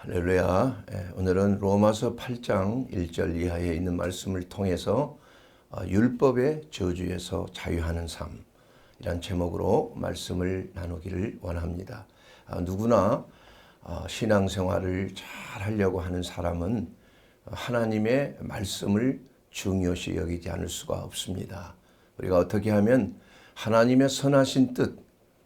할렐루야. 오늘은 로마서 8장 1절 이하에 있는 말씀을 통해서 율법의 저주에서 자유하는 삶이란 제목으로 말씀을 나누기를 원합니다. 누구나 신앙생활을 잘 하려고 하는 사람은 하나님의 말씀을 중요시 여기지 않을 수가 없습니다. 우리가 어떻게 하면 하나님의 선하신 뜻,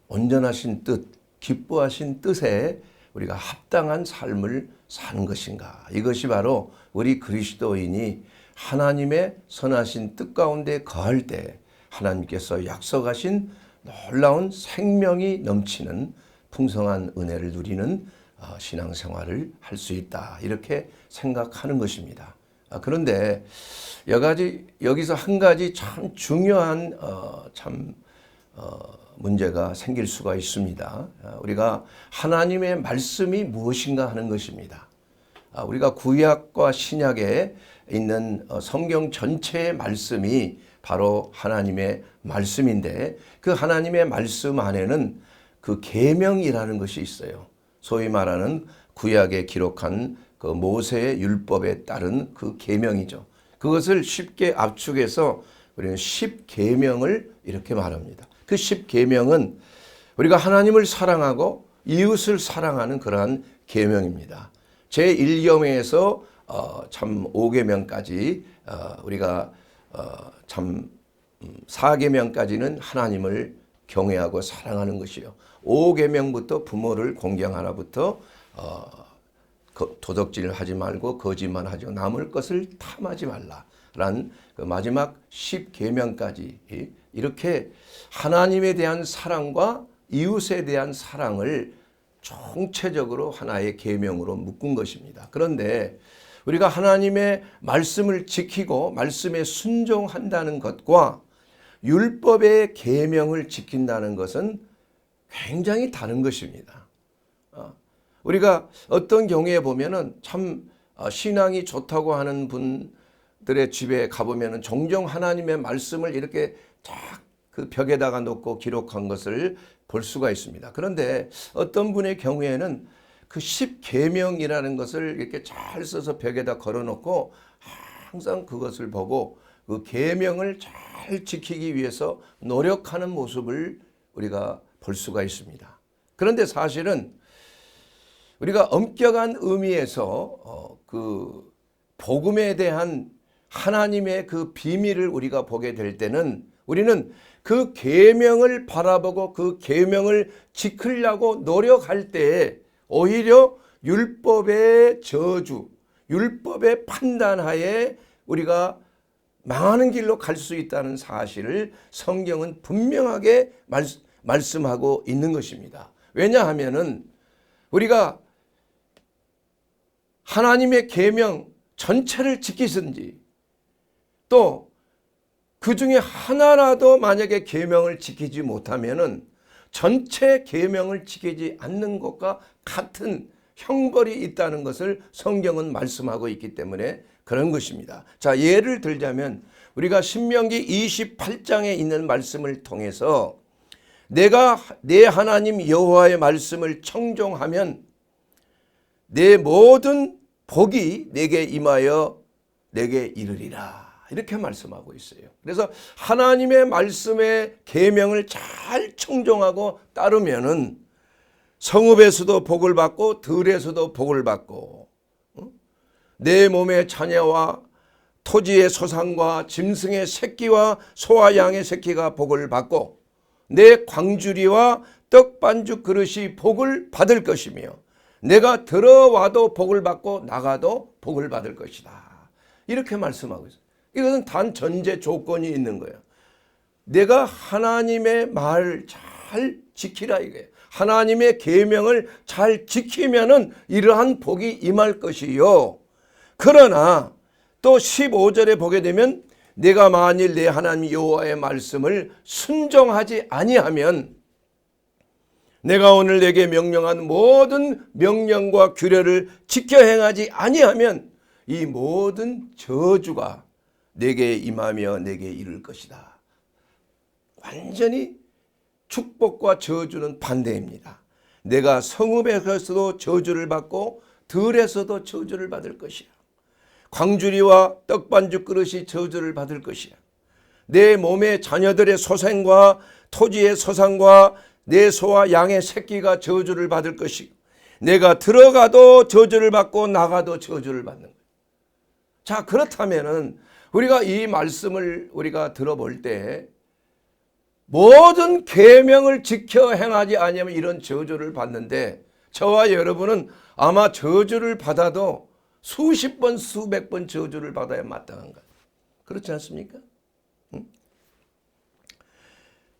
온전하신 뜻, 기뻐하신 뜻에 우리가 합당한 삶을 사는 것인가? 이것이 바로 우리 그리스도인이 하나님의 선하신 뜻 가운데 거할 때 하나님께서 약속하신 놀라운 생명이 넘치는 풍성한 은혜를 누리는 신앙생활을 할 수 있다. 이렇게 생각하는 것입니다. 그런데 여기서 한 가지 참 중요한 문제가 생길 수가 있습니다. 우리가 하나님의 말씀이 무엇인가 하는 것입니다. 우리가 구약과 신약에 있는 성경 전체의 말씀이 바로 하나님의 말씀인데 그 하나님의 말씀 안에는 그 계명이라는 것이 있어요. 소위 말하는 구약에 기록한 그 모세의 율법에 따른 그 계명이죠. 그것을 쉽게 압축해서 우리는 10계명을 이렇게 말합니다. 그 10계명은 우리가 하나님을 사랑하고 이웃을 사랑하는 그러한 계명입니다. 제1계명에서 참 5계명까지 우리가 참 4계명까지는 하나님을 경외하고 사랑하는 것이요. 5계명부터 부모를 공경하라부터 도덕질을 하지 말고 거짓말 하지 말고 남을 것을 탐하지 말라라는 그 마지막 10계명까지 이렇게 하나님에 대한 사랑과 이웃에 대한 사랑을 총체적으로 하나의 계명으로 묶은 것입니다. 그런데 우리가 하나님의 말씀을 지키고 말씀에 순종한다는 것과 율법의 계명을 지킨다는 것은 굉장히 다른 것입니다. 우리가 어떤 경우에 보면은 참 신앙이 좋다고 하는 분들의 집에 가보면은 종종 하나님의 말씀을 이렇게 쫙 그 벽에다가 놓고 기록한 것을 볼 수가 있습니다. 그런데 어떤 분의 경우에는 그 10계명이라는 것을 이렇게 잘 써서 벽에다 걸어놓고 항상 그것을 보고 그 계명을 잘 지키기 위해서 노력하는 모습을 우리가 볼 수가 있습니다. 그런데 사실은 우리가 엄격한 의미에서 그 복음에 대한 하나님의 그 비밀을 우리가 보게 될 때는 우리는 그 계명을 바라보고 그 계명을 지키려고 노력할 때 오히려 율법의 저주, 율법의 판단하에 우리가 망하는 길로 갈 수 있다는 사실을 성경은 분명하게 말씀하고 있는 것입니다. 왜냐하면은 우리가 하나님의 계명 전체를 지키든지 또 그 중에 하나라도 만약에 계명을 지키지 못하면은 전체 계명을 지키지 않는 것과 같은 형벌이 있다는 것을 성경은 말씀하고 있기 때문에 그런 것입니다. 자, 예를 들자면 우리가 신명기 28장에 있는 말씀을 통해서 내가 내 하나님 여호와의 말씀을 청종하면 내 모든 복이 내게 임하여 내게 이르리라. 이렇게 말씀하고 있어요. 그래서 하나님의 말씀의 계명을 잘 청종하고 따르면은 성읍에서도 복을 받고 들에서도 복을 받고 내 몸의 자녀와 토지의 소산과 짐승의 새끼와 소와 양의 새끼가 복을 받고 내 광주리와 떡반죽 그릇이 복을 받을 것이며 내가 들어와도 복을 받고 나가도 복을 받을 것이다. 이렇게 말씀하고 있어요. 이것은 단 전제 조건이 있는 거예요. 내가 하나님의 말을 잘 지키라 이거예요. 하나님의 계명을 잘 지키면은 이러한 복이 임할 것이요. 그러나 또 15절에 보게 되면 내가 만일 내 하나님 여호와의 말씀을 순종하지 아니하면 내가 오늘 내게 명령한 모든 명령과 규례를 지켜 행하지 아니하면 이 모든 저주가 내게 임하며 내게 이를 것이다. 완전히 축복과 저주는 반대입니다. 내가 성읍에서도 저주를 받고 들에서도 저주를 받을 것이야. 광주리와 떡반죽 그릇이 저주를 받을 것이야. 내 몸의 자녀들의 소생과 토지의 소상과 내 소와 양의 새끼가 저주를 받을 것이고, 내가 들어가도 저주를 받고 나가도 저주를 받는 거예요. 자, 그렇다면은 우리가 이 말씀을 우리가 들어볼 때 모든 계명을 지켜 행하지 아니하면 이런 저주를 받는데, 저와 여러분은 아마 저주를 받아도 수십 번 수백 번 저주를 받아야 마땅한 거예요. 그렇지 않습니까?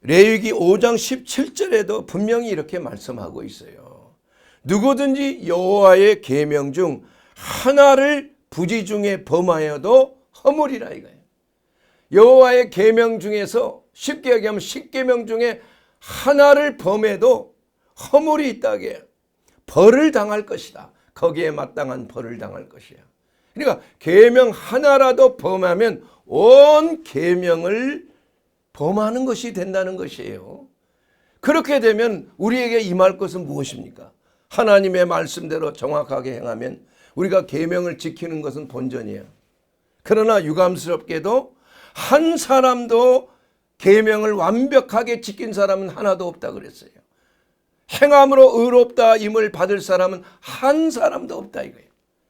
레위기 5장 17절에도 분명히 이렇게 말씀하고 있어요. 누구든지 여호와의 계명 중 하나를 부지 중에 범하여도 허물이라 이거예요. 여호와의 계명 중에서 쉽게 얘기하면 10계명 중에 하나를 범해도 허물이 있다게 벌을 당할 것이다. 거기에 마땅한 벌을 당할 것이야. 그러니까 계명 하나라도 범하면 온 계명을 범하는 것이 된다는 것이에요. 그렇게 되면 우리에게 임할 것은 무엇입니까? 하나님의 말씀대로 정확하게 행하면 우리가 계명을 지키는 것은 본전이에요. 그러나 유감스럽게도 한 사람도 계명을 완벽하게 지킨 사람은 하나도 없다 그랬어요. 행함으로 의롭다 임을 받을 사람은 한 사람도 없다 이거예요.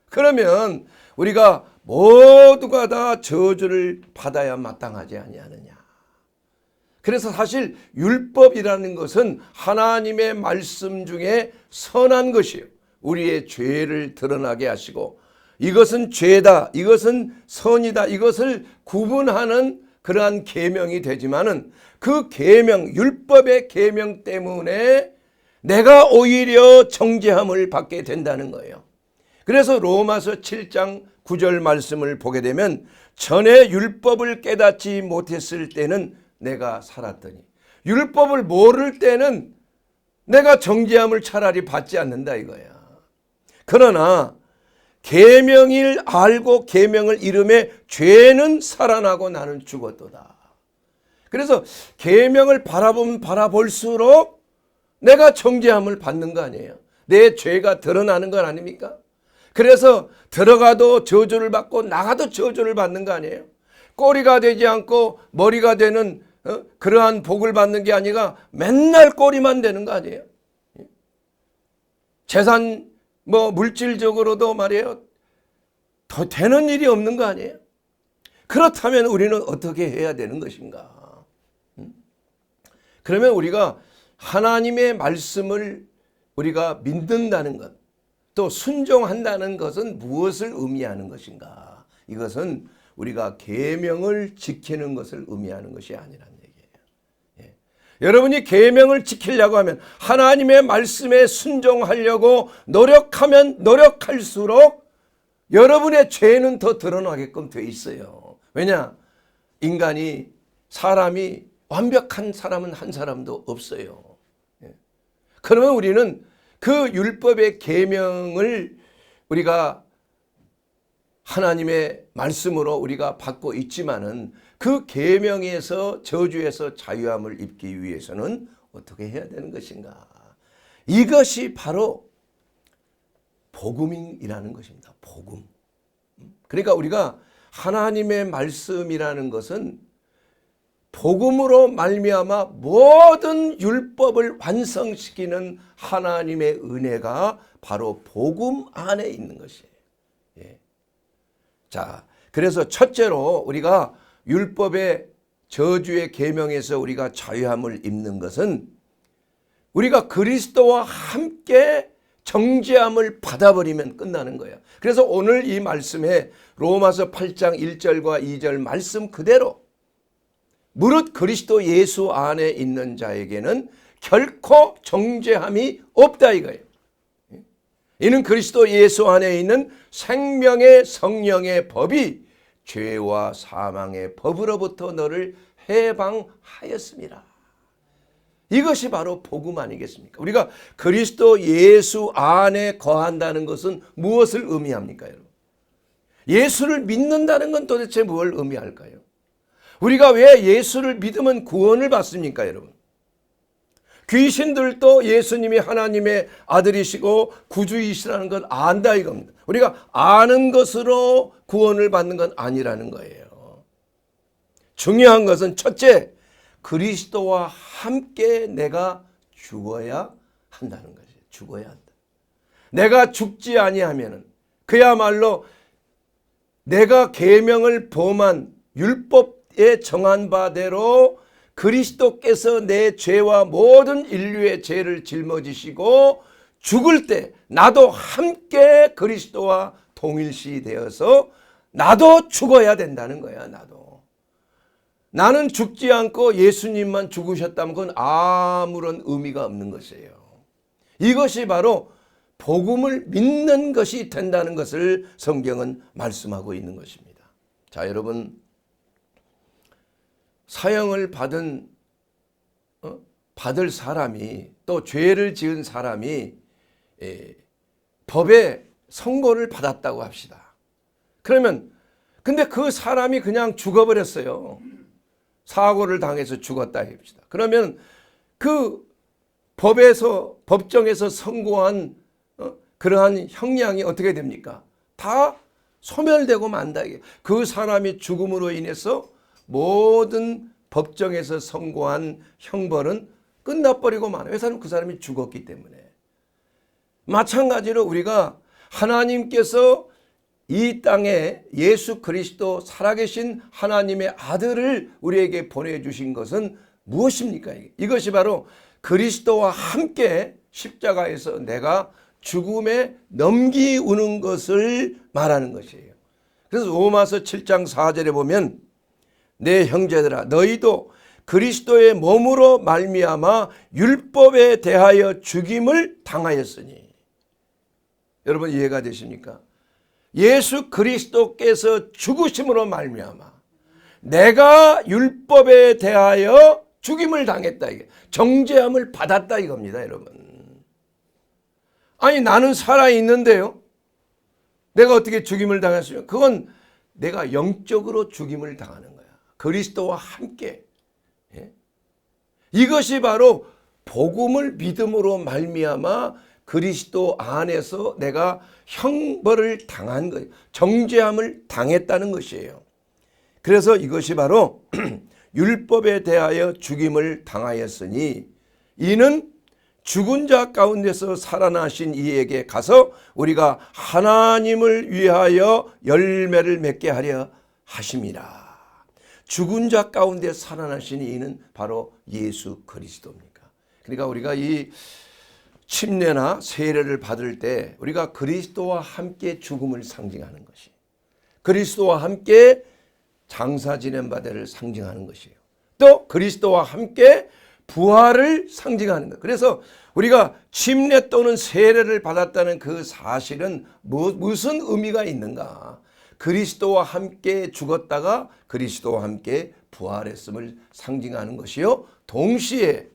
그러면 우리가 모두가 다 저주를 받아야 마땅하지 아니하느냐. 그래서 사실 율법이라는 것은 하나님의 말씀 중에 선한 것이에요. 우리의 죄를 드러나게 하시고, 이것은 죄다, 이것은 선이다, 이것을 구분하는 그러한 계명이 되지만은, 그 계명, 율법의 계명 때문에 내가 오히려 정죄함을 받게 된다는 거예요. 그래서 로마서 7장 9절 말씀을 보게 되면, 전에 율법을 깨닫지 못했을 때는 내가 살았더니, 율법을 모를 때는 내가 정죄함을 차라리 받지 않는다 이거야. 그러나 계명을 알고 계명을 이름에 죄는 살아나고 나는 죽었도다. 그래서 계명을 바라보면 바라볼수록 내가 정죄함을 받는 거 아니에요. 내 죄가 드러나는 건 아닙니까? 그래서 들어가도 저주를 받고 나가도 저주를 받는 거 아니에요. 꼬리가 되지 않고 머리가 되는 그러한 복을 받는 게 아니라 맨날 꼬리만 되는 거 아니에요. 재산 물질적으로도 말이에요, 더 되는 일이 없는 거 아니에요. 그렇다면 우리는 어떻게 해야 되는 것인가? 그러면 우리가 하나님의 말씀을 우리가 믿는다는 것, 또 순종한다는 것은 무엇을 의미하는 것인가? 이것은 우리가 계명을 지키는 것을 의미하는 것이 아니라는 얘기예요. 예. 여러분이 계명을 지키려고 하면, 하나님의 말씀에 순종하려고 노력하면 노력할수록 여러분의 죄는 더 드러나게끔 돼 있어요. 왜냐? 사람이 완벽한 사람은 한 사람도 없어요. 예. 그러면 우리는 그 율법의 계명을 우리가 하나님의 말씀으로 우리가 받고 있지만은, 그 계명에서 저주에서 자유함을 입기 위해서는 어떻게 해야 되는 것인가? 이것이 바로 복음이라는 것입니다. 복음. 그러니까 우리가 하나님의 말씀이라는 것은 복음으로 말미암아 모든 율법을 완성시키는 하나님의 은혜가 바로 복음 안에 있는 것이에요. 예. 자, 그래서 첫째로 우리가 율법의 저주의 계명에서 우리가 자유함을 입는 것은 우리가 그리스도와 함께 정죄함을 받아버리면 끝나는 거예요. 그래서 오늘 이 말씀에 로마서 8장 1절과 2절 말씀 그대로, 무릇 그리스도 예수 안에 있는 자에게는 결코 정죄함이 없다 이거예요. 이는 그리스도 예수 안에 있는 생명의 성령의 법이 죄와 사망의 법으로부터 너를 해방하였습니다. 이것이 바로 복음 아니겠습니까? 우리가 그리스도 예수 안에 거한다는 것은 무엇을 의미합니까, 여러분? 예수를 믿는다는 건 도대체 뭘 의미할까요? 우리가 왜 예수를 믿으면 구원을 받습니까, 여러분? 귀신들도 예수님이 하나님의 아들이시고 구주이시라는 걸 안다 이겁니다. 우리가 아는 것으로 구원을 받는 건 아니라는 거예요. 중요한 것은 첫째, 그리스도와 함께 내가 죽어야 한다는 것이에요. 죽어야 한다. 내가 죽지 아니하면은 그야말로 내가 계명을 범한 율법에 정한 바대로 그리스도께서 내 죄와 모든 인류의 죄를 짊어지시고 죽을 때 나도 함께 그리스도와 동일시 되어서 나도 죽어야 된다는 거야. 나는 죽지 않고 예수님만 죽으셨다면 그건 아무런 의미가 없는 것이에요. 이것이 바로 복음을 믿는 것이 된다는 것을 성경은 말씀하고 있는 것입니다. 자, 여러분, 사형을 받을 사람이 또 죄를 지은 사람이 법에 선고를 받았다고 합시다. 그러면 근데 그 사람이 그냥 죽어버렸어요. 사고를 당해서 죽었다 합시다. 그러면 그 법정에서 선고한 그러한 형량이 어떻게 됩니까? 다 소멸되고 만다. 그 사람이 죽음으로 인해서 모든 법정에서 선고한 형벌은 끝나버리고 마는. 왜냐하면 그 사람이 죽었기 때문에. 마찬가지로 우리가 하나님께서 이 땅에 예수 그리스도 살아계신 하나님의 아들을 우리에게 보내주신 것은 무엇입니까? 이것이 바로 그리스도와 함께 십자가에서 내가 죽음에 넘기우는 것을 말하는 것이에요. 그래서 로마서 7장 4절에 보면 내 형제들아 너희도 그리스도의 몸으로 말미암아 율법에 대하여 죽임을 당하였으니. 여러분 이해가 되십니까? 예수 그리스도께서 죽으심으로 말미암아 내가 율법에 대하여 죽임을 당했다. 이게 정죄함을 받았다 이겁니다, 여러분. 아니 나는 살아있는데요. 내가 어떻게 죽임을 당했으면 그건 내가 영적으로 죽임을 당하는 거야. 그리스도와 함께. 이것이 바로 복음을 믿음으로 말미암아 그리스도 안에서 내가 형벌을 당한 거예요. 정죄함을 당했다는 것이에요. 그래서 이것이 바로 율법에 대하여 죽임을 당하였으니 이는 죽은 자 가운데서 살아나신 이에게 가서 우리가 하나님을 위하여 열매를 맺게 하려 하심이라. 죽은 자 가운데 살아나신 이는 바로 예수 그리스도입니까? 그러니까 우리가 이 침례나 세례를 받을 때 우리가 그리스도와 함께 죽음을 상징하는 것이, 그리스도와 함께 장사 지낸 바들을 상징하는 것이에요. 또 그리스도와 함께 부활을 상징하는 것. 그래서 우리가 침례 또는 세례를 받았다는 그 사실은 무슨 의미가 있는가? 그리스도와 함께 죽었다가 그리스도와 함께 부활했음을 상징하는 것이요. 동시에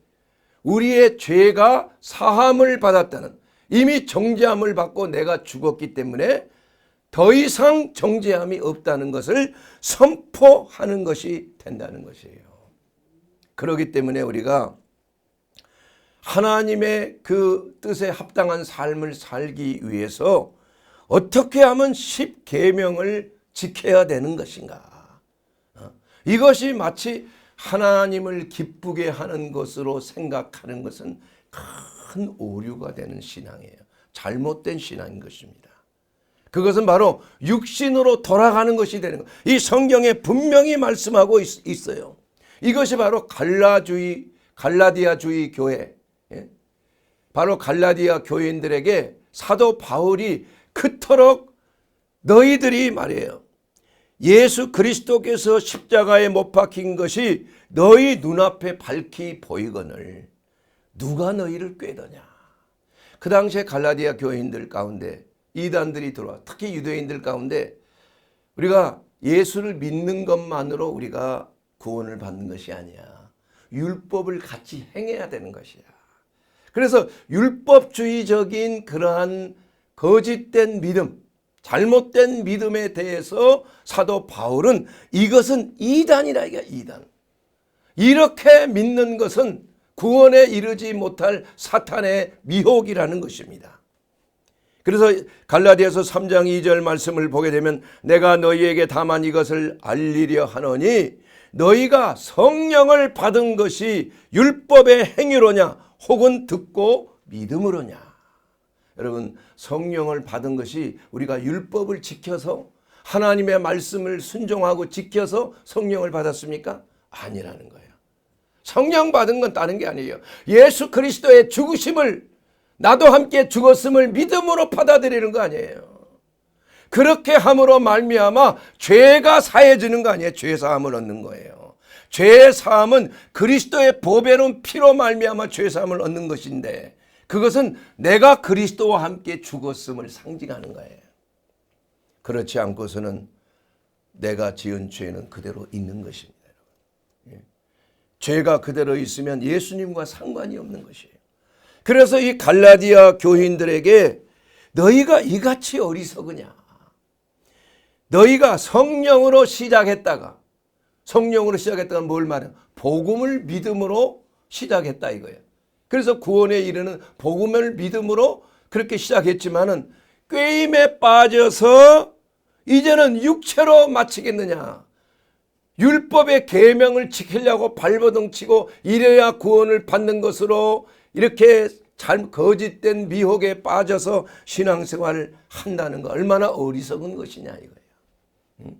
우리의 죄가 사함을 받았다는, 이미 정죄함을 받고 내가 죽었기 때문에 더 이상 정죄함이 없다는 것을 선포하는 것이 된다는 것이에요. 그렇기 때문에 우리가 하나님의 그 뜻에 합당한 삶을 살기 위해서 어떻게 하면 10계명을 지켜야 되는 것인가? 이것이 마치 하나님을 기쁘게 하는 것으로 생각하는 것은 큰 오류가 되는 신앙이에요. 잘못된 신앙인 것입니다. 그것은 바로 육신으로 돌아가는 것이 되는 것. 이 성경에 분명히 말씀하고 있어요. 이것이 바로 갈라디아주의 교회, 바로 갈라디아 교인들에게 사도 바울이 그토록 너희들이 말이에요, 예수 그리스도께서 십자가에 못 박힌 것이 너희 눈앞에 밝히 보이거늘 누가 너희를 꾀더냐. 그 당시에 갈라디아 교인들 가운데 이단들이 들어와, 특히 유대인들 가운데 우리가 예수를 믿는 것만으로 우리가 구원을 받는 것이 아니야. 율법을 같이 행해야 되는 것이야. 그래서 율법주의적인 그러한 거짓된 믿음, 잘못된 믿음에 대해서 사도 바울은 이것은 이단이라 이게 이단. 이렇게 믿는 것은 구원에 이르지 못할 사탄의 미혹이라는 것입니다. 그래서 갈라디아서 3장 2절 말씀을 보게 되면 내가 너희에게 다만 이것을 알리려 하노니 너희가 성령을 받은 것이 율법의 행위로냐 혹은 듣고 믿음으로냐. 여러분, 성령을 받은 것이 우리가 율법을 지켜서 하나님의 말씀을 순종하고 지켜서 성령을 받았습니까? 아니라는 거예요. 성령 받은 건 다른 게 아니에요. 예수 그리스도의 죽으심을, 나도 함께 죽었음을 믿음으로 받아들이는 거 아니에요. 그렇게 함으로 말미암아 죄가 사해지는 거 아니에요. 죄 사함을 얻는 거예요. 죄 사함은 그리스도의 보배로운 피로 말미암아 죄 사함을 얻는 것인데, 그것은 내가 그리스도와 함께 죽었음을 상징하는 거예요. 그렇지 않고서는 내가 지은 죄는 그대로 있는 것입니다. 죄가 그대로 있으면 예수님과 상관이 없는 것이에요. 그래서 이 갈라디아 교인들에게 너희가 이같이 어리석으냐. 너희가 성령으로 시작했다가 뭘 말해요? 복음을 믿음으로 시작했다 이거예요. 그래서 구원에 이르는 복음을 믿음으로 그렇게 시작했지만은 꾀임에 빠져서 이제는 육체로 마치겠느냐. 율법의 계명을 지키려고 발버둥 치고 이래야 구원을 받는 것으로 이렇게 거짓된 미혹에 빠져서 신앙생활을 한다는 거 얼마나 어리석은 것이냐 이거예요.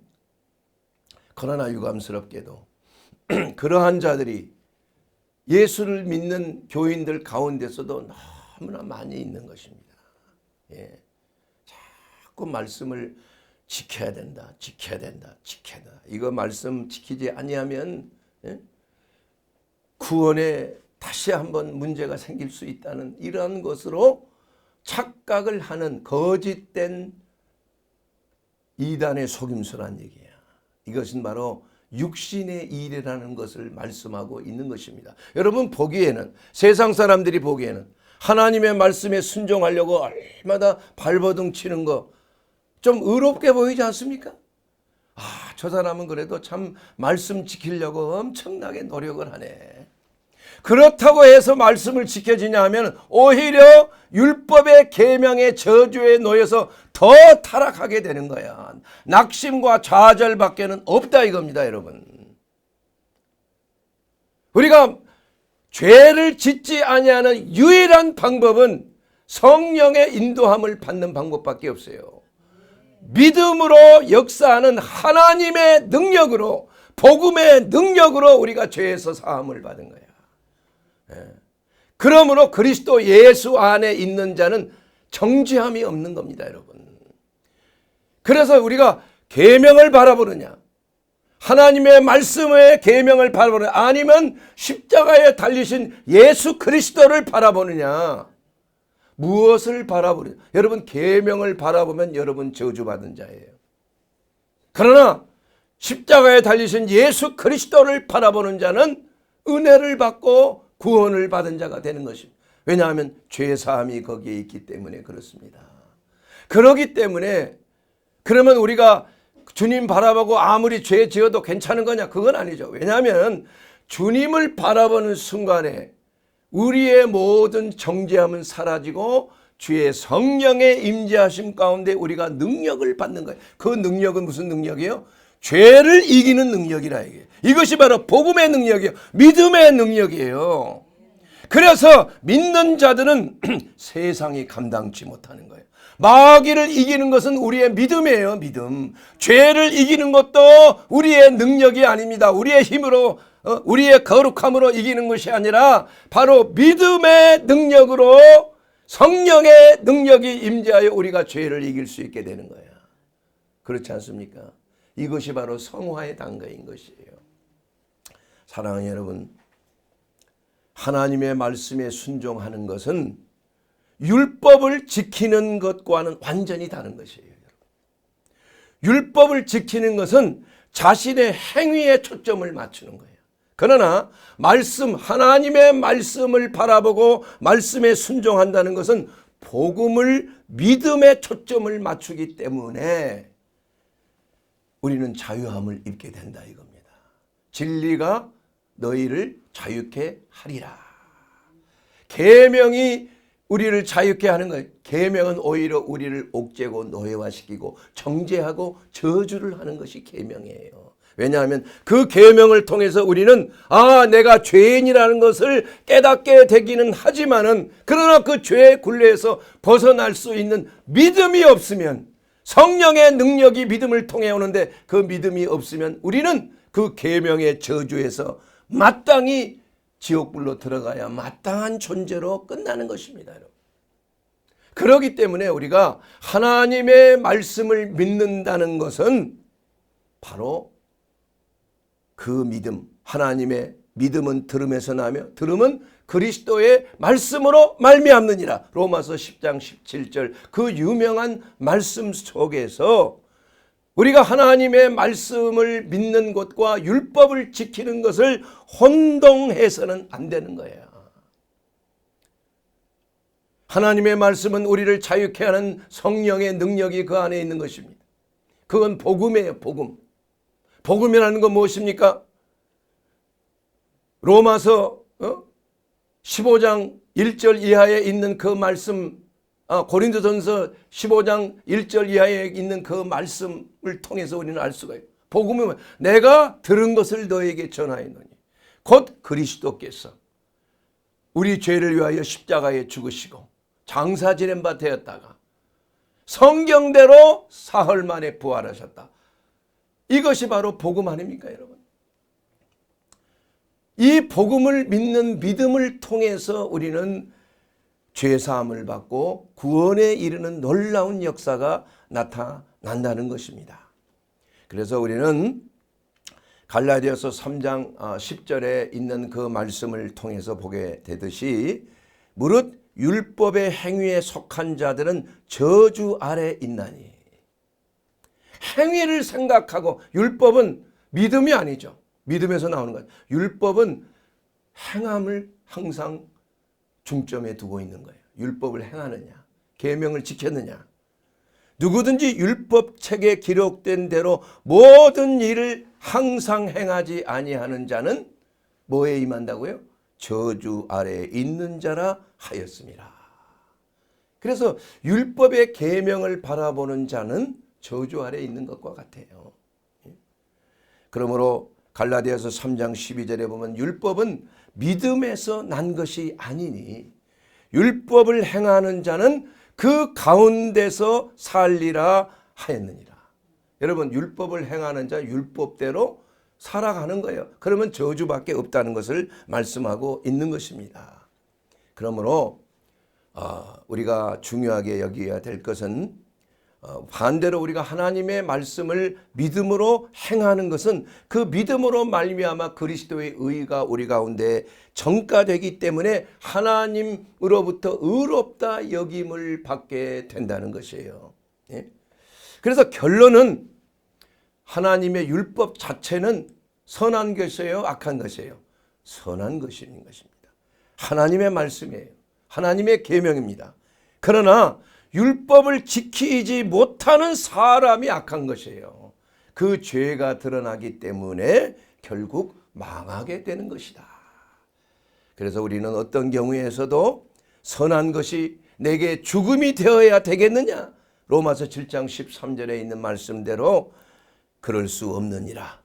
그러나 유감스럽게도 그러한 자들이 예수를 믿는 교인들 가운데서도 너무나 많이 있는 것입니다. 예. 자꾸 말씀을 지켜야 된다. 이거 말씀 지키지 아니하면 구원에 다시 한번 문제가 생길 수 있다는 이러한 것으로 착각을 하는 거짓된 이단의 속임수란 얘기야. 이것은 바로 육신의 일이라는 것을 말씀하고 있는 것입니다. 여러분 보기에는, 세상 사람들이 보기에는 하나님의 말씀에 순종하려고 얼마나 발버둥 치는 거 좀 의롭게 보이지 않습니까? 저 사람은 그래도 참 말씀 지키려고 엄청나게 노력을 하네. 그렇다고 해서 말씀을 지켜지냐 하면 오히려 율법의 계명의 저주에 놓여서 더 타락하게 되는 거야. 낙심과 좌절밖에는 없다 이겁니다, 여러분. 우리가 죄를 짓지 아니하는 유일한 방법은 성령의 인도함을 받는 방법밖에 없어요. 믿음으로 역사하는 하나님의 능력으로, 복음의 능력으로 우리가 죄에서 사함을 받은 거야. 그러므로 그리스도 예수 안에 있는 자는 정죄함이 없는 겁니다, 여러분. 그래서 우리가 계명을 바라보느냐, 하나님의 말씀의 계명을 바라보느냐, 아니면 십자가에 달리신 예수 그리스도를 바라보느냐, 무엇을 바라보느냐. 여러분 계명을 바라보면 여러분 저주받은 자예요. 그러나 십자가에 달리신 예수 그리스도를 바라보는 자는 은혜를 받고 구원을 받은 자가 되는 것입니다. 왜냐하면 죄사함이 거기에 있기 때문에 그렇습니다. 그렇기 때문에 그러면 우리가 주님 바라보고 아무리 죄 지어도 괜찮은 거냐? 그건 아니죠. 왜냐하면 주님을 바라보는 순간에 우리의 모든 정죄함은 사라지고 주의 성령의 임재하심 가운데 우리가 능력을 받는 거예요. 그 능력은 무슨 능력이에요? 죄를 이기는 능력이라 이게. 이것이 바로 복음의 능력이에요. 믿음의 능력이에요. 그래서 믿는 자들은 세상이 감당치 못하는 거예요. 마귀를 이기는 것은 우리의 믿음이에요. 믿음. 죄를 이기는 것도 우리의 능력이 아닙니다. 우리의 힘으로, 우리의 거룩함으로 이기는 것이 아니라 바로 믿음의 능력으로, 성령의 능력이 임재하여 우리가 죄를 이길 수 있게 되는 거예요. 그렇지 않습니까? 이것이 바로 성화의 단계인 것이에요. 사랑하는 여러분, 하나님의 말씀에 순종하는 것은 율법을 지키는 것과는 완전히 다른 것이에요. 율법을 지키는 것은 자신의 행위에 초점을 맞추는 거예요. 그러나 말씀, 하나님의 말씀을 바라보고 말씀에 순종한다는 것은 복음을, 믿음에 초점을 맞추기 때문에 우리는 자유함을 입게 된다 이겁니다. 진리가 너희를 자유케 하리라. 계명이 우리를 자유케 하는 거예요. 계명은 오히려 우리를 옥죄고 노예화시키고 정죄하고 저주를 하는 것이 계명이에요. 왜냐하면 그 계명을 통해서 우리는 내가 죄인이라는 것을 깨닫게 되기는 하지만은, 그러나 그 죄의 굴레에서 벗어날 수 있는 믿음이 없으면, 성령의 능력이 믿음을 통해 오는데 그 믿음이 없으면 우리는 그 계명의 저주에서 마땅히 지옥불로 들어가야 마땅한 존재로 끝나는 것입니다. 그렇기 때문에 우리가 하나님의 말씀을 믿는다는 것은 바로 그 믿음, 하나님의 믿음은 들음에서 나며 들음은 그리스도의 말씀으로 말미암느니라. 로마서 10장 17절 그 유명한 말씀 속에서 우리가 하나님의 말씀을 믿는 것과 율법을 지키는 것을 혼동해서는 안 되는 거예요. 하나님의 말씀은 우리를 자유케 하는 성령의 능력이 그 안에 있는 것입니다. 그건 복음이에요. 복음. 복음이라는 건 무엇입니까? 로마서 15장 1절 이하에 있는 그 말씀, 고린도전서 15장 1절 이하에 있는 그 말씀을 통해서 우리는 알 수가 있어요. 복음은 내가 들은 것을 너에게 전하였노니 곧 그리스도께서 우리 죄를 위하여 십자가에 죽으시고 장사 지낸 바 되었다가 성경대로 사흘 만에 부활하셨다. 이것이 바로 복음 아닙니까, 여러분? 이 복음을 믿는 믿음을 통해서 우리는 죄사함을 받고 구원에 이르는 놀라운 역사가 나타난다는 것입니다. 그래서 우리는 갈라디아서 3장 10절에 있는 그 말씀을 통해서 보게 되듯이 무릇 율법의 행위에 속한 자들은 저주 아래 있나니. 행위를 생각하고, 율법은 믿음이 아니죠. 믿음에서 나오는 것. 율법은 행함을 항상 중점에 두고 있는 거예요. 율법을 행하느냐, 계명을 지켰느냐. 누구든지 율법책에 기록된 대로 모든 일을 항상 행하지 아니하는 자는 뭐에 임한다고요? 저주 아래에 있는 자라 하였습니다. 그래서 율법의 계명을 바라보는 자는 저주 아래에 있는 것과 같아요. 그러므로 갈라디아서 3장 12절에 보면 율법은 믿음에서 난 것이 아니니 율법을 행하는 자는 그 가운데서 살리라 하였느니라. 여러분, 율법을 행하는 자 율법대로 살아가는 거예요. 그러면 저주밖에 없다는 것을 말씀하고 있는 것입니다. 그러므로 우리가 중요하게 여겨야 될 것은 반대로 우리가 하나님의 말씀을 믿음으로 행하는 것은 그 믿음으로 말미암아 그리스도의 의가 우리 가운데 전가되기 때문에 하나님으로부터 의롭다 여김을 받게 된다는 것이에요. 그래서 결론은 하나님의 율법 자체는 선한 것이에요, 악한 것이에요? 선한 것인 것입니다. 하나님의 말씀이에요. 하나님의 계명입니다. 그러나 율법을 지키지 못하는 사람이 악한 것이에요. 그 죄가 드러나기 때문에 결국 망하게 되는 것이다. 그래서 우리는 어떤 경우에서도 선한 것이 내게 죽음이 되어야 되겠느냐? 로마서 7장 13절에 있는 말씀대로 그럴 수 없느니라.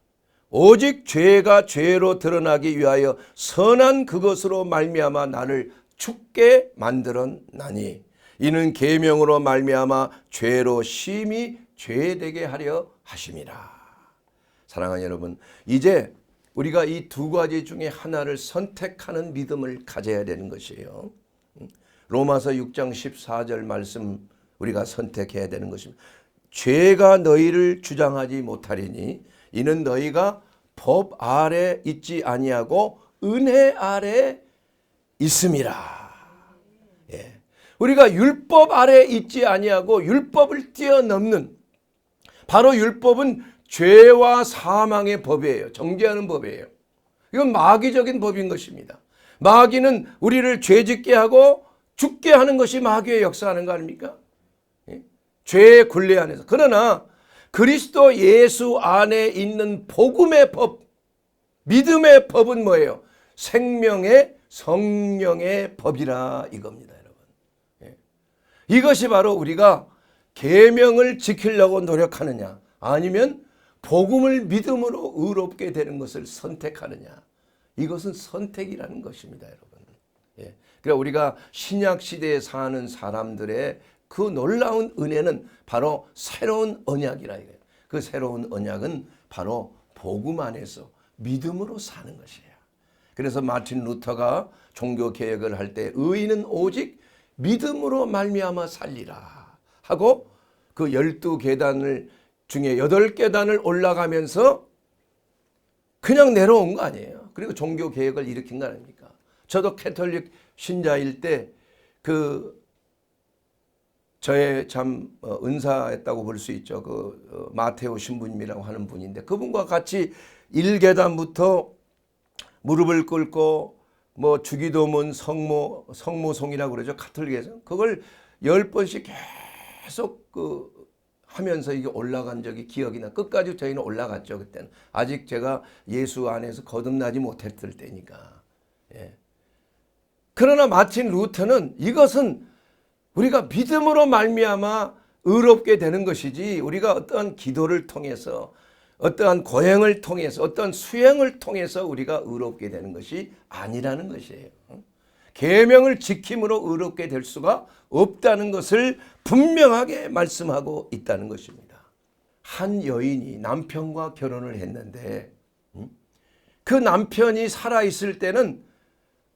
오직 죄가 죄로 드러나기 위하여 선한 그것으로 말미암아 나를 죽게 만들었나니 이는 계명으로 말미암아 죄로 심히 죄되게 하려 하심이라. 사랑하는 여러분, 이제 우리가 이 두 가지 중에 하나를 선택하는 믿음을 가져야 되는 것이에요. 로마서 6장 14절 말씀 우리가 선택해야 되는 것입니다. 죄가 너희를 주장하지 못하리니 이는 너희가 법 아래 있지 아니하고 은혜 아래 있음이라. 우리가 율법 아래 있지 아니하고 율법을 뛰어넘는, 바로 율법은 죄와 사망의 법이에요. 정죄하는 법이에요. 이건 마귀적인 법인 것입니다. 마귀는 우리를 죄짓게 하고 죽게 하는 것이 마귀의 역사하는 거 아닙니까? 죄의 굴레 안에서. 그러나 그리스도 예수 안에 있는 복음의 법, 믿음의 법은 뭐예요? 생명의 성령의 법이라 이겁니다, 여러분. 예. 이것이 바로 우리가 계명을 지키려고 노력하느냐, 아니면 복음을 믿음으로 의롭게 되는 것을 선택하느냐, 이것은 선택이라는 것입니다, 여러분. 예. 그러니까 우리가 신약 시대에 사는 사람들의 그 놀라운 은혜는 바로 새로운 언약이라 이거예요. 그 새로운 언약은 바로 복음 안에서 믿음으로 사는 것이에요. 그래서 마틴 루터가 종교 개혁을 할 때 의인은 오직 믿음으로 말미암아 살리라 하고 그 12계단을 중에 8계단을 올라가면서 그냥 내려온 거 아니에요. 그리고 종교 개혁을 일으킨 거 아닙니까? 저도 캐톨릭 신자일 때 저의 참 은사했다고 볼 수 있죠. 마테오 신부님이라고 하는 분인데 그분과 같이 1계단부터 무릎을 꿇고 주기도문 성모송이라고 그러죠. 카톨릭에서. 그걸 10번씩 계속 하면서 이게 올라간 적이 기억이 나. 끝까지 저희는 올라갔죠. 그때는. 아직 제가 예수 안에서 거듭나지 못했을 때니까. 예. 그러나 마틴 루터는 이것은 우리가 믿음으로 말미암아 의롭게 되는 것이지 우리가 어떠한 기도를 통해서 어떠한 고행을 통해서 어떠한 수행을 통해서 우리가 의롭게 되는 것이 아니라는 것이에요. 계명을 지킴으로 의롭게 될 수가 없다는 것을 분명하게 말씀하고 있다는 것입니다. 한 여인이 남편과 결혼을 했는데 그 남편이 살아있을 때는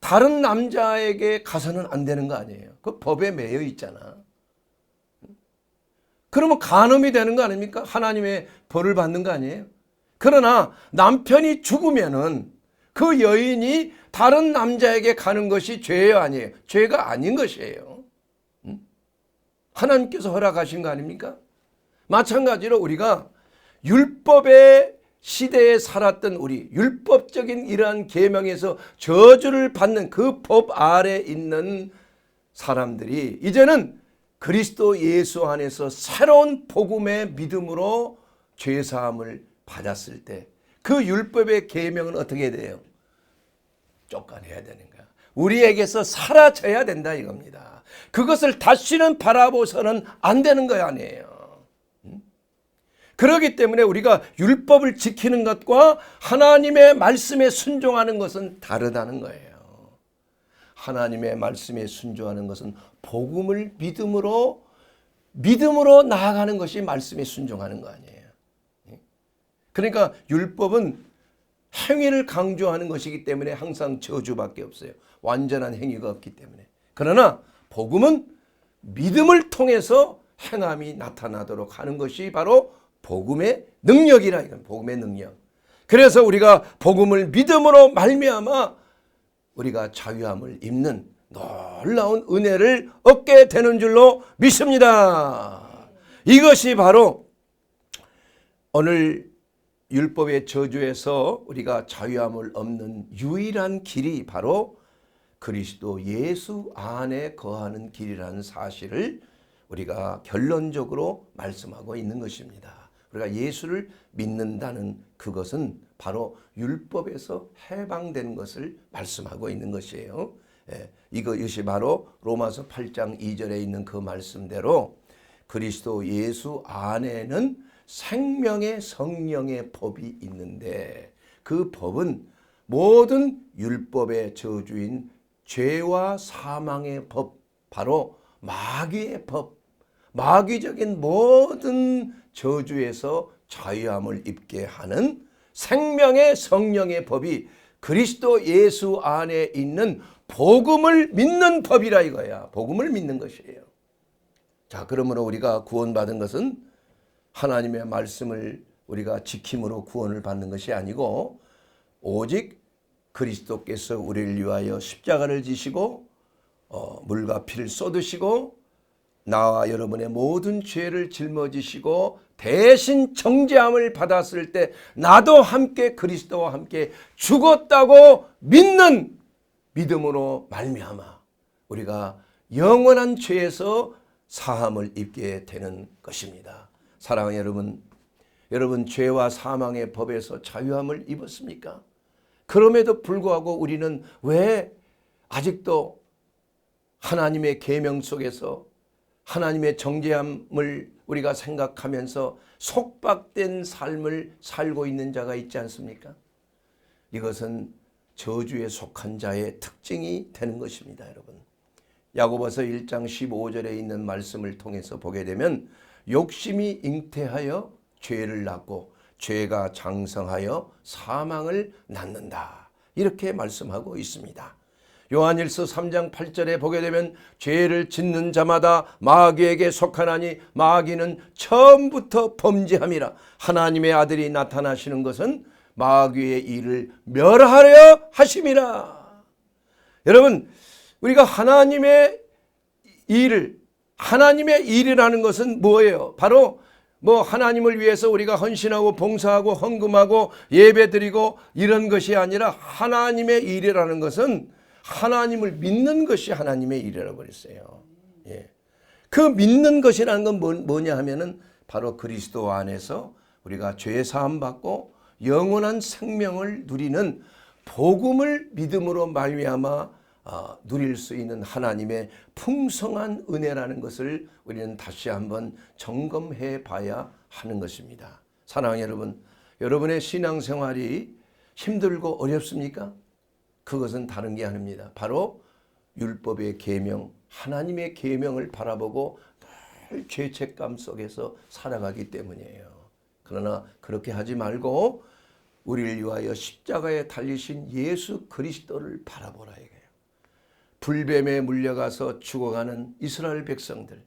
다른 남자에게 가서는 안 되는 거 아니에요. 그 법에 매여 있잖아. 그러면 간음이 되는 거 아닙니까? 하나님의 벌을 받는 거 아니에요? 그러나 남편이 죽으면은 그 여인이 다른 남자에게 가는 것이 죄예요, 아니에요? 죄가 아닌 것이에요. 하나님께서 허락하신 거 아닙니까? 마찬가지로 우리가 율법의 시대에 살았던 우리, 율법적인 이러한 계명에서 저주를 받는 그 법 아래 있는 사람들이 이제는 그리스도 예수 안에서 새로운 복음의 믿음으로 죄사함을 받았을 때 그 율법의 계명은 어떻게 돼요? 쫓아내야 되는 거야. 우리에게서 사라져야 된다 이겁니다. 그것을 다시는 바라보서는 안 되는 거 아니에요. 그렇기 때문에 우리가 율법을 지키는 것과 하나님의 말씀에 순종하는 것은 다르다는 거예요. 하나님의 말씀에 순종하는 것은 복음을 믿음으로 나아가는 것이 말씀에 순종하는 거 아니에요. 그러니까 율법은 행위를 강조하는 것이기 때문에 항상 저주밖에 없어요. 완전한 행위가 없기 때문에. 그러나 복음은 믿음을 통해서 행함이 나타나도록 하는 것이 바로 복음의 능력이라 이건 복음의 능력. 그래서 우리가 복음을 믿음으로 말미암아 우리가 자유함을 입는 놀라운 은혜를 얻게 되는 줄로 믿습니다. 이것이 바로 오늘 율법의 저주에서 우리가 자유함을 얻는 유일한 길이 바로 그리스도 예수 안에 거하는 길이라는 사실을 우리가 결론적으로 말씀하고 있는 것입니다. 우리가 예수를 믿는다는 그것은 바로 율법에서 해방된 것을 말씀하고 있는 것이에요. 이것이 바로 로마서 8장 2절에 있는 그 말씀대로 그리스도 예수 안에는 생명의 성령의 법이 있는데 그 법은 모든 율법의 저주인 죄와 사망의 법, 바로 마귀의 법, 마귀적인 모든 저주에서 자유함을 입게 하는 생명의 성령의 법이 그리스도 예수 안에 있는 복음을 믿는 법이라 이거야. 복음을 믿는 것이에요. 자, 그러므로 우리가 구원받은 것은 하나님의 말씀을 우리가 지킴으로 구원을 받는 것이 아니고 오직 그리스도께서 우리를 위하여 십자가를 지시고 물과 피를 쏟으시고 나와 여러분의 모든 죄를 짊어지시고 대신 정죄함을 받았을 때 나도 함께 그리스도와 함께 죽었다고 믿는 믿음으로 말미암아 우리가 영원한 죄에서 사함을 입게 되는 것입니다. 사랑하는 여러분 죄와 사망의 법에서 자유함을 입었습니까? 그럼에도 불구하고 우리는 왜 아직도 하나님의 계명 속에서 하나님의 정죄함을 우리가 생각하면서 속박된 삶을 살고 있는 자가 있지 않습니까? 이것은 저주에 속한 자의 특징이 되는 것입니다, 여러분. 야고보서 1장 15절에 있는 말씀을 통해서 보게 되면 욕심이 잉태하여 죄를 낳고 죄가 장성하여 사망을 낳는다, 이렇게 말씀하고 있습니다. 요한일서 3장 8절에 보게 되면 죄를 짓는 자마다 마귀에게 속하나니 마귀는 처음부터 범죄함이라. 하나님의 아들이 나타나시는 것은 마귀의 일을 멸하려 하심이라. 여러분, 우리가 하나님의 일이라는 것은 뭐예요? 바로 하나님을 위해서 우리가 헌신하고 봉사하고 헌금하고 예배드리고 이런 것이 아니라 하나님의 일이라는 것은 하나님을 믿는 것이 하나님의 일이라고 그랬어요. 예. 그 믿는 것이라는 건 뭐냐 하면은 바로 그리스도 안에서 우리가 죄 사함 받고 영원한 생명을 누리는 복음을 믿음으로 말미암아 누릴 수 있는 하나님의 풍성한 은혜라는 것을 우리는 다시 한번 점검해 봐야 하는 것입니다. 사랑하는 여러분, 여러분의 신앙생활이 힘들고 어렵습니까? 그것은 다른 게 아닙니다. 바로 율법의 계명, 하나님의 계명을 바라보고 늘 죄책감 속에서 살아가기 때문이에요. 그러나 그렇게 하지 말고 우리를 위하여 십자가에 달리신 예수 그리스도를 바라보라 이거예요. 불뱀에 물려가서 죽어가는 이스라엘 백성들,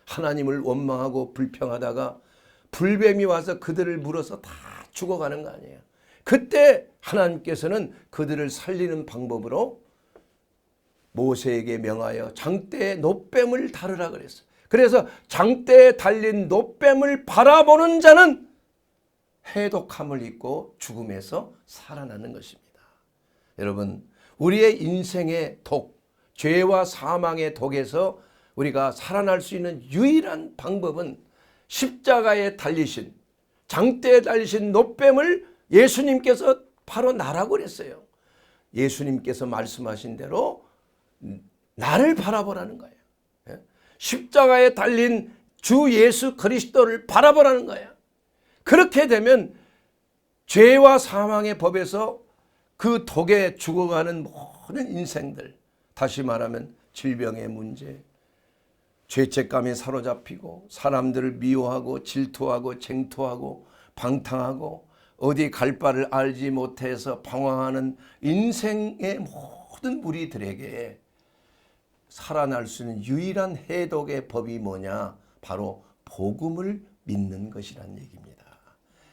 하나님을 원망하고 불평하다가 불뱀이 와서 그들을 물어서 다 죽어가는 거 아니에요. 그때 하나님께서는 그들을 살리는 방법으로 모세에게 명하여 장대에 놋뱀을 다루라 그랬어요. 그래서 장대에 달린 놋뱀을 바라보는 자는 해독함을 입고 죽음에서 살아나는 것입니다. 여러분, 우리의 인생의 독, 죄와 사망의 독에서 우리가 살아날 수 있는 유일한 방법은 십자가에 달리신, 장대에 달리신 놋뱀을 예수님께서 바로 나라고 그랬어요. 예수님께서 말씀하신 대로 나를 바라보라는 거예요. 십자가에 달린 주 예수 그리스도를 바라보라는 거예요. 그렇게 되면 죄와 사망의 법에서 그 독에 죽어가는 모든 인생들, 다시 말하면 질병의 문제, 죄책감에 사로잡히고 사람들을 미워하고 질투하고 쟁투하고 방탕하고 어디 갈 바를 알지 못해서 방황하는 인생의 모든 무리들에게 살아날 수 있는 유일한 해독의 법이 뭐냐? 바로 복음을 믿는 것이란 얘기입니다.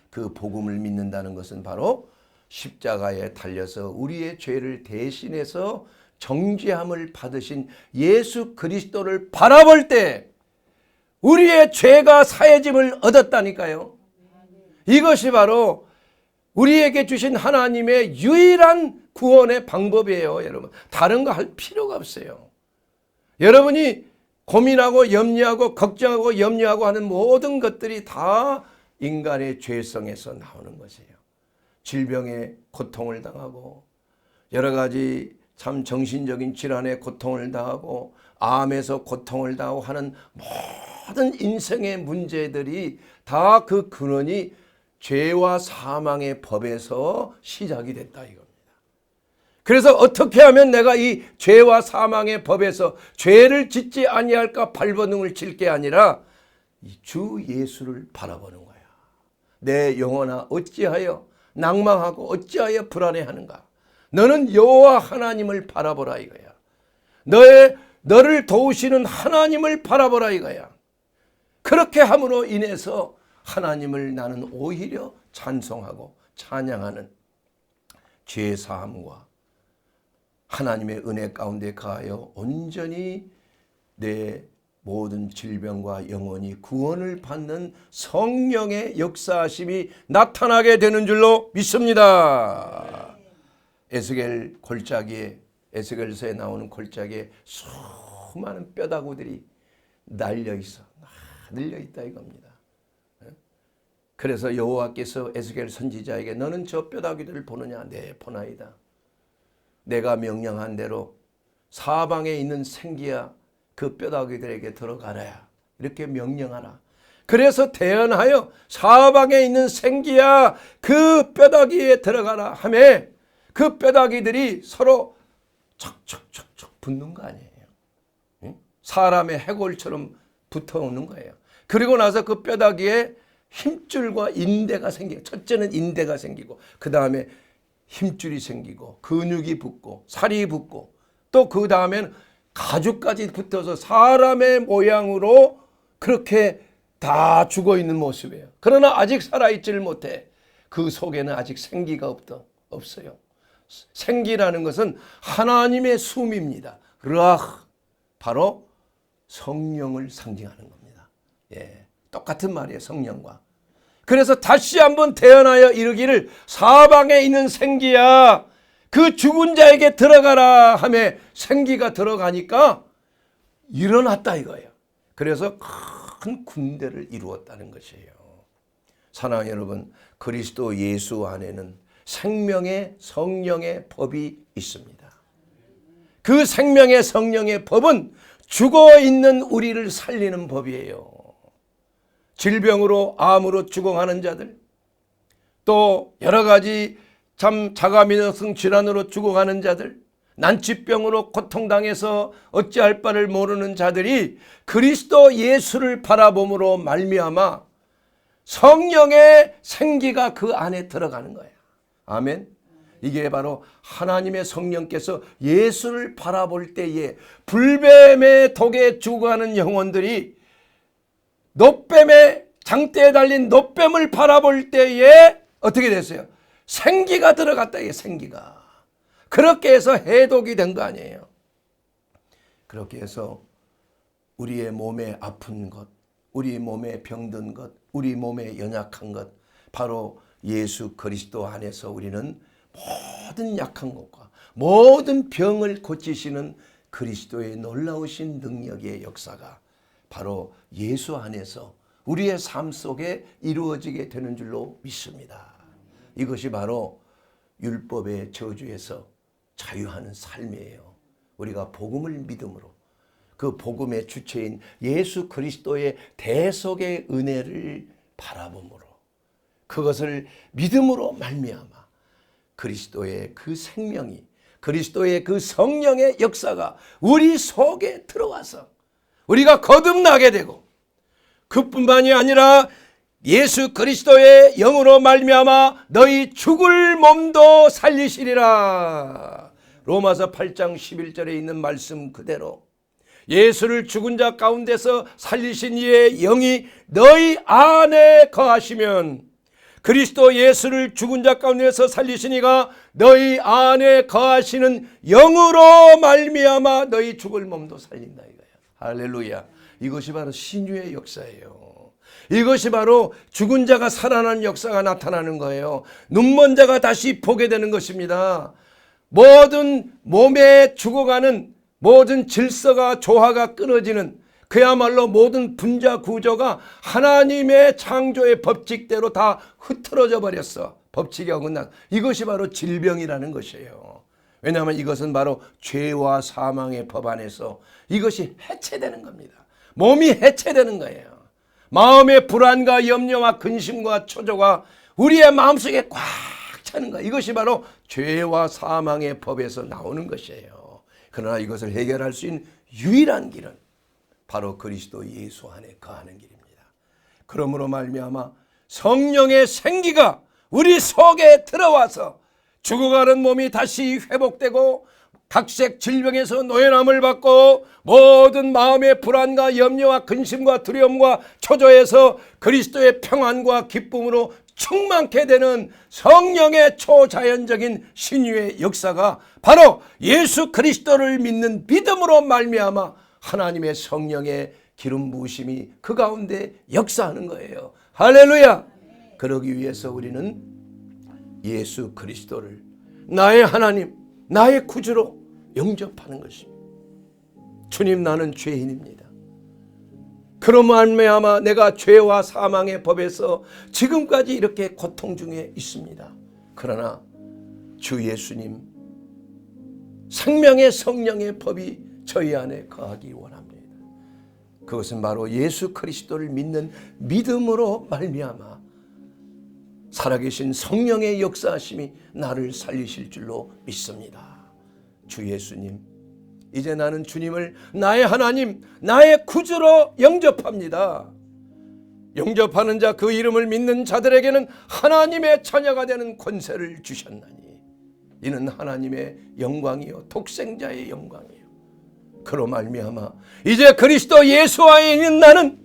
그 복음을 믿는다는 것은 바로 십자가에 달려서 우리의 죄를 대신해서 정죄함을 받으신 예수 그리스도를 바라볼 때 우리의 죄가 사해짐을 얻었다니까요. 이것이 바로 우리에게 주신 하나님의 유일한 구원의 방법이에요, 여러분. 다른 거 할 필요가 없어요. 여러분이 고민하고 염려하고 걱정하고 염려하고 하는 모든 것들이 다 인간의 죄성에서 나오는 것이에요. 질병의 고통을 당하고 여러 가지 참 정신적인 질환의 고통을 당하고 암에서 고통을 당하고 하는 모든 인생의 문제들이 다 그 근원이 죄와 사망의 법에서 시작이 됐다 이겁니다. 그래서 어떻게 하면 내가 이 죄와 사망의 법에서 죄를 짓지 아니할까 발버둥을 칠 게 아니라 주 예수를 바라보는 거야. 내 영혼아 어찌하여 낭망하고 어찌하여 불안해하는가? 너는 여호와 하나님을 바라보라 이거야. 너를 도우시는 하나님을 바라보라 이거야. 그렇게 함으로 인해서 하나님을 나는 오히려 찬송하고 찬양하는 죄사함과 하나님의 은혜 가운데 가하여 온전히 내 모든 질병과 영혼이 구원을 받는 성령의 역사하심이 나타나게 되는 줄로 믿습니다. 에스겔 골짜기에, 에스겔서에 나오는 골짜기에 수많은 뼈다구들이 날려 있어, 늘려 있다 이겁니다. 그래서 여호와께서 에스겔 선지자에게 너는 저 뼈다귀들을 보느냐? 네, 보나이다. 내가 명령한 대로 사방에 있는 생기야 그 뼈다귀들에게 들어가라. 이렇게 명령하라. 그래서 대언하여 사방에 있는 생기야 그 뼈다귀에 들어가라 하매 그 뼈다귀들이 서로 척척척척 붙는 거 아니에요. 사람의 해골처럼 붙어오는 거예요. 그리고 나서 그 뼈다귀에 힘줄과 인대가 생기고, 첫째는 인대가 생기고, 그 다음에 힘줄이 생기고, 근육이 붙고, 살이 붙고, 또 그 다음에는 가죽까지 붙어서 사람의 모양으로 그렇게 다 죽어 있는 모습이에요. 그러나 아직 살아있지를 못해. 그 속에는 아직 생기가 없어요. 생기라는 것은 하나님의 숨입니다. 르아흐, 바로 성령을 상징하는 겁니다. 예, 똑같은 말이에요. 성령과. 그래서 다시 한번 태어나여 이르기를 사방에 있는 생기야 그 죽은 자에게 들어가라 하며 생기가 들어가니까 일어났다 이거예요. 그래서 큰 군대를 이루었다는 것이에요. 사랑하는 여러분, 그리스도 예수 안에는 생명의 성령의 법이 있습니다. 그 생명의 성령의 법은 죽어있는 우리를 살리는 법이에요. 질병으로 암으로 죽어가는 자들, 또 여러 가지 참 자가면역성 질환으로 죽어가는 자들, 난치병으로 고통당해서 어찌할 바를 모르는 자들이 그리스도 예수를 바라봄으로 말미암아 성령의 생기가 그 안에 들어가는 거예요. 아멘. 이게 바로 하나님의 성령께서 예수를 바라볼 때에 불뱀의 독에 죽어가는 영혼들이 노뱀의 장대에 달린 노뱀을 바라볼 때에 어떻게 됐어요? 생기가 들어갔다. 이게 생기가. 그렇게 해서 해독이 된 거 아니에요. 그렇게 해서 우리의 몸에 아픈 것, 우리 몸에 병든 것, 우리 몸에 연약한 것, 바로 예수 그리스도 안에서 우리는 모든 약한 것과 모든 병을 고치시는 그리스도의 놀라우신 능력의 역사가 바로 예수 안에서 우리의 삶 속에 이루어지게 되는 줄로 믿습니다. 이것이 바로 율법의 저주에서 자유하는 삶이에요. 우리가 복음을 믿음으로 그 복음의 주체인 예수 그리스도의 대속의 은혜를 바라봄으로 그것을 믿음으로 말미암아 그리스도의 그 생명이, 그리스도의 그 성령의 역사가 우리 속에 들어와서 우리가 거듭나게 되고, 그뿐만이 아니라 예수 그리스도의 영으로 말미암아 너희 죽을 몸도 살리시리라. 로마서 8장 11절에 있는 말씀 그대로 예수를 죽은 자 가운데서 살리신 이의 영이 너희 안에 거하시면, 그리스도 예수를 죽은 자 가운데서 살리신 이가 너희 안에 거하시는 영으로 말미암아 너희 죽을 몸도 살린다 이거예요. 할렐루야. 이것이 바로 신유의 역사예요. 이것이 바로 죽은 자가 살아나는 역사가 나타나는 거예요. 눈먼 자가 다시 보게 되는 것입니다. 모든 몸에 죽어가는 모든 질서가 조화가 끊어지는, 그야말로 모든 분자 구조가 하나님의 창조의 법칙대로 다 흐트러져 버렸어. 법칙이 어긋나. 이것이 바로 질병이라는 것이에요. 왜냐하면 이것은 바로 죄와 사망의 법 안에서 이것이 해체되는 겁니다. 몸이 해체되는 거예요. 마음의 불안과 염려와 근심과 초조가 우리의 마음속에 꽉 차는 거예요. 이것이 바로 죄와 사망의 법에서 나오는 것이에요. 그러나 이것을 해결할 수 있는 유일한 길은 바로 그리스도 예수 안에 거하는 길입니다. 그러므로 말미암아 성령의 생기가 우리 속에 들어와서 죽어가는 몸이 다시 회복되고 각색 질병에서 노연함을 받고 모든 마음의 불안과 염려와 근심과 두려움과 초조에서 그리스도의 평안과 기쁨으로 충만케 되는 성령의 초자연적인 신유의 역사가 바로 예수 그리스도를 믿는 믿음으로 말미암아 하나님의 성령의 기름 부으심이 그 가운데 역사하는 거예요. 할렐루야. 그러기 위해서 우리는 예수 그리스도를 나의 하나님, 나의 구주로 영접하는 것입니다. 주님, 나는 죄인입니다. 그러므로 말미암아 내가 죄와 사망의 법에서 지금까지 이렇게 고통 중에 있습니다. 그러나 주 예수님 생명의 성령의 법이 저희 안에 거하기 원합니다. 그것은 바로 예수 그리스도를 믿는 믿음으로 말미암아 살아계신 성령의 역사하심이 나를 살리실 줄로 믿습니다. 주 예수님, 이제 나는 주님을 나의 하나님, 나의 구주로 영접합니다. 영접하는 자, 그 이름을 믿는 자들에게는 하나님의 자녀가 되는 권세를 주셨나니 이는 하나님의 영광이요 독생자의 영광이요. 그로 말미암아 이제 그리스도 예수 안에 있는 나는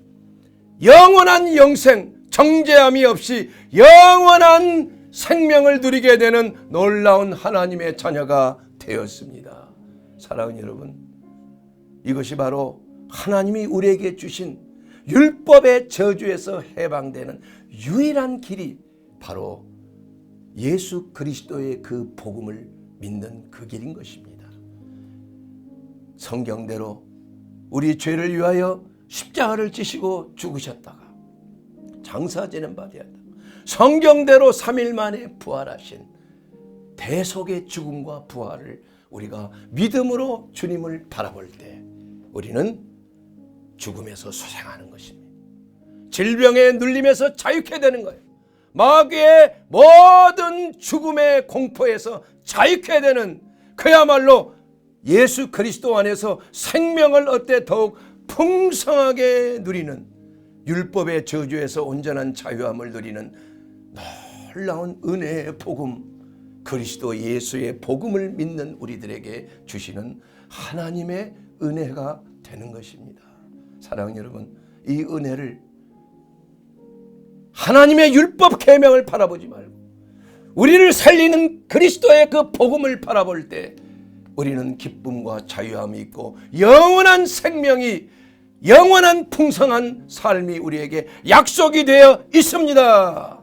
영원한 영생, 정죄함이 없이 영원한 생명을 누리게 되는 놀라운 하나님의 자녀가 되었습니다. 사랑하는 여러분, 이것이 바로 하나님이 우리에게 주신 율법의 저주에서 해방되는 유일한 길이 바로 예수 그리스도의 그 복음을 믿는 그 길인 것입니다. 성경대로 우리 죄를 위하여 십자가를 지시고 죽으셨다가 장사 지낸 바 되었다. 성경대로 3일 만에 부활하신 대속의 죽음과 부활을 우리가 믿음으로 주님을 바라볼 때 우리는 죽음에서 소생하는 것입니다. 질병의 눌림에서 자유케 되는 거예요. 마귀의 모든 죽음의 공포에서 자유케 되는, 그야말로 예수 그리스도 안에서 생명을 얻되 더욱 풍성하게 누리는, 율법의 저주에서 온전한 자유함을 누리는 놀라운 은혜의 복음, 그리스도 예수의 복음을 믿는 우리들에게 주시는 하나님의 은혜가 되는 것입니다. 사랑하는 여러분, 이 은혜를 하나님의 율법 계명을 바라보지 말고 우리를 살리는 그리스도의 그 복음을 바라볼 때 우리는 기쁨과 자유함이 있고 영원한 생명이, 영원한 풍성한 삶이 우리에게 약속이 되어 있습니다.